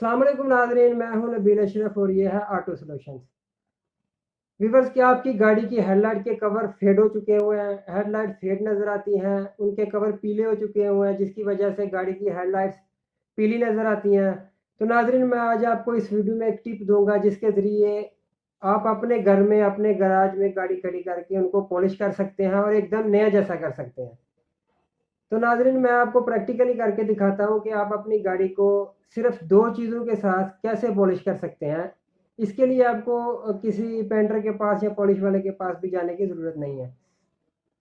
अस्सलाम वालेकुम नाज़रीन, मैं हूं नबील अशरफ और ये है ऑटो सॉल्यूशंस। व्यूअर्स, क्या आपकी गाड़ी की हेडलाइट के कवर फेड हो चुके हुए हैं? हेडलाइट फेड नज़र आती हैं, उनके कवर पीले हो चुके हुए हैं, जिसकी वजह से गाड़ी की हेडलाइट्स पीली नज़र आती हैं। तो नाज़रीन, मैं आज आपको इस वीडियो में एक टिप दूंगा जिसके ज़रिए आप अपने घर में, अपने गराज में गाड़ी खड़ी करके उनको पॉलिश कर सकते हैं और एकदम नया जैसा कर सकते हैं। तो नाज़रीन, मैं आपको प्रैक्टिकली करके दिखाता हूँ कि आप अपनी गाड़ी को सिर्फ दो चीज़ों के साथ कैसे पॉलिश कर सकते हैं। इसके लिए आपको किसी पेंटर के पास या पॉलिश वाले के पास भी जाने की ज़रूरत नहीं है।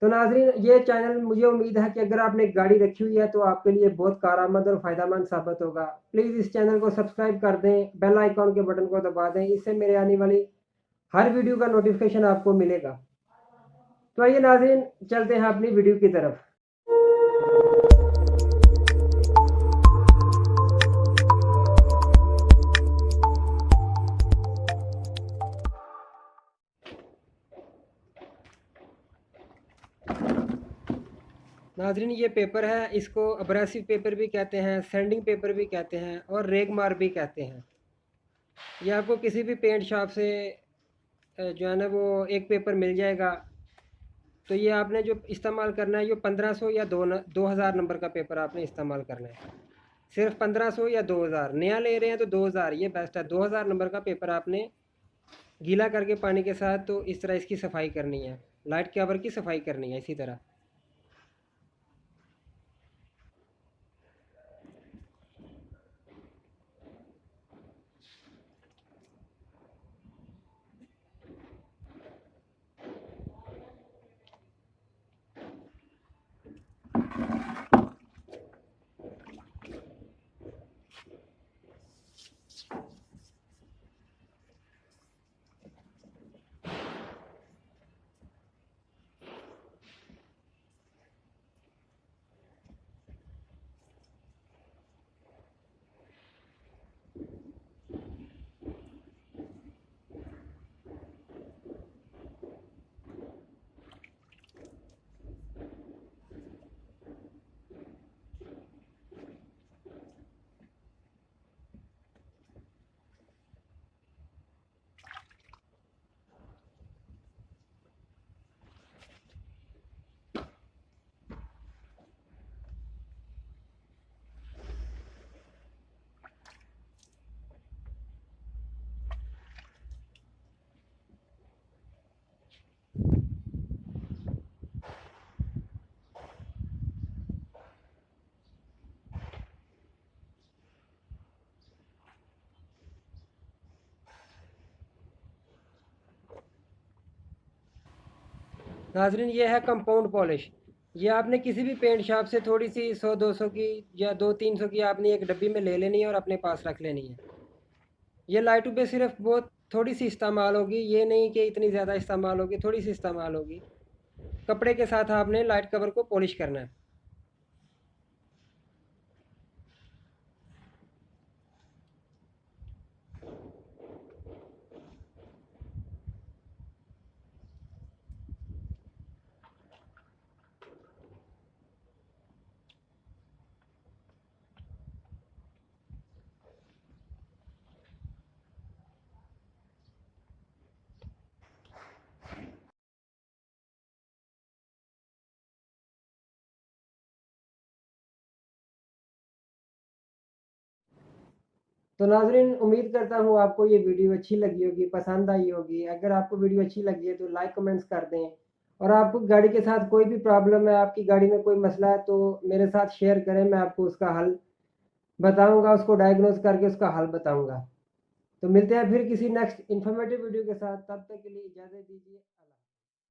तो नाज़रीन, ये चैनल, मुझे उम्मीद है कि अगर आपने गाड़ी रखी हुई है तो आपके लिए बहुत कारआमद और फ़ायदेमंद साबित होगा। प्लीज़ इस चैनल को सब्सक्राइब कर दें, बेल आइकॉन के बटन को दबा दें, इससे मेरे आने वाली हर वीडियो का नोटिफिकेशन आपको मिलेगा। तो आइए नाज़रीन, चलते हैं अपनी वीडियो की तरफ। नाज़रीन, ये पेपर है, इसको अब्रेसिव पेपर भी कहते हैं, सैंडिंग पेपर भी कहते हैं और रेगमार भी कहते हैं। ये आपको किसी भी पेंट शॉप से जो है ना वो एक पेपर मिल जाएगा। तो ये आपने जो इस्तेमाल करना है, ये 1500 या 2000 नंबर का पेपर आपने इस्तेमाल करना है। सिर्फ 1500 या 2000, नया ले रहे हैं तो 2000 ये बेस्ट है। 2000 नंबर का पेपर आपने गीला करके पानी के साथ तो इस तरह इसकी सफाई करनी है, लाइट कवर की सफाई करनी है इसी तरह। नाजरीन, ये है कंपाउंड पॉलिश। ये आपने किसी भी पेंट शॉप से थोड़ी सी 100-200 की या 200-300 की आपने एक डब्बी में ले लेनी है और अपने पास रख लेनी है। ये लाइटों पे सिर्फ बहुत थोड़ी सी इस्तेमाल होगी, ये नहीं कि इतनी ज़्यादा इस्तेमाल होगी, थोड़ी सी इस्तेमाल होगी। कपड़े के साथ आपने लाइट कवर को पॉलिश करना है। तो नाजरीन, उम्मीद करता हूँ आपको ये वीडियो अच्छी लगी होगी, पसंद आई होगी। अगर आपको वीडियो अच्छी लगी है तो लाइक कमेंट्स कर दें, और आपको गाड़ी के साथ कोई भी प्रॉब्लम है, आपकी गाड़ी में कोई मसला है तो मेरे साथ शेयर करें, मैं आपको उसका हल बताऊंगा, उसको डायग्नोज करके उसका हल बताऊंगा। तो मिलते हैं फिर किसी नेक्स्ट इन्फॉर्मेटिव वीडियो के साथ, तब तक के लिए इजाज़त दीजिए।